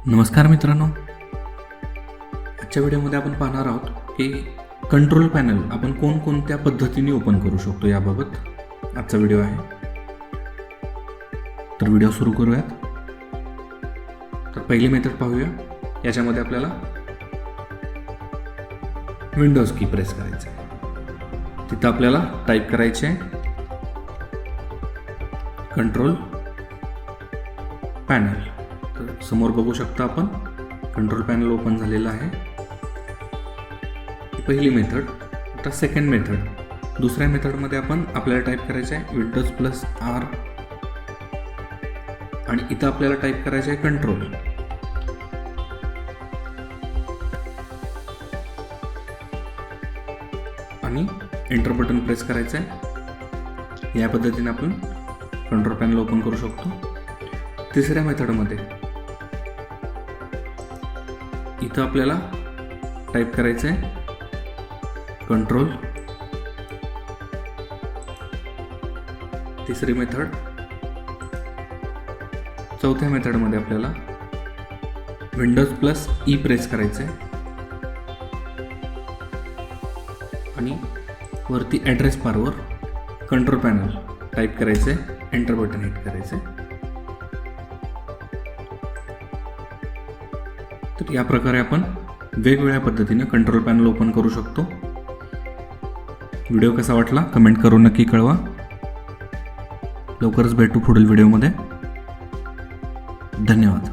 नमस्कार मित्रांनो, आजच्या व्हिडिओमध्ये आपण पाहणार आहोत की कंट्रोल पॅनल आपण कोणकोणत्या पद्धतीने ओपन करू शकतो याबाबत आजचा व्हिडिओ आहे. तर व्हिडिओ सुरू करूयात. तर पहिली मेथड पाहूया. याच्यामध्ये आपल्याला विंडोज की प्रेस करायचं आहे. तिथं आपल्याला टाईप करायचे कंट्रोल पॅनल. तर समोर बघू शकता आपण कंट्रोल पॅनल ओपन झालेलं आहे. ही पहिली मेथड. आता सेकंड मेथड. दुसऱ्या मेथडमध्ये आपण आपल्याला टाईप करायचं आहे विंडोज प्लस आर आणि इथं आपल्याला टाईप करायचं आहे कंट्रोल. आणि एंटर बटन प्रेस करायचं आहे. या पद्धतीने आपण कंट्रोल पॅनल ओपन करू शकतो. तिसऱ्या मेथडमध्ये इथं आपल्याला टाईप करायचं आहे कंट्रोल. तिसरी मेथड. चौथ्या मेथडमध्ये आपल्याला विंडोज प्लस ई प्रेस करायचं आहे आणि वरती ॲड्रेस बारवर कंट्रोल पॅनल टाईप करायचं आहे. एंटर बटन हिट करायचं आहे. तर या प्रकारे आपण वेगवेगळ्या पद्धतीने कंट्रोल पॅनल ओपन करू शकतो. व्हिडिओ कसा वाटला कमेंट करून नक्की कळवा. लवकरच भेटू पुढील व्हिडिओमध्ये. धन्यवाद.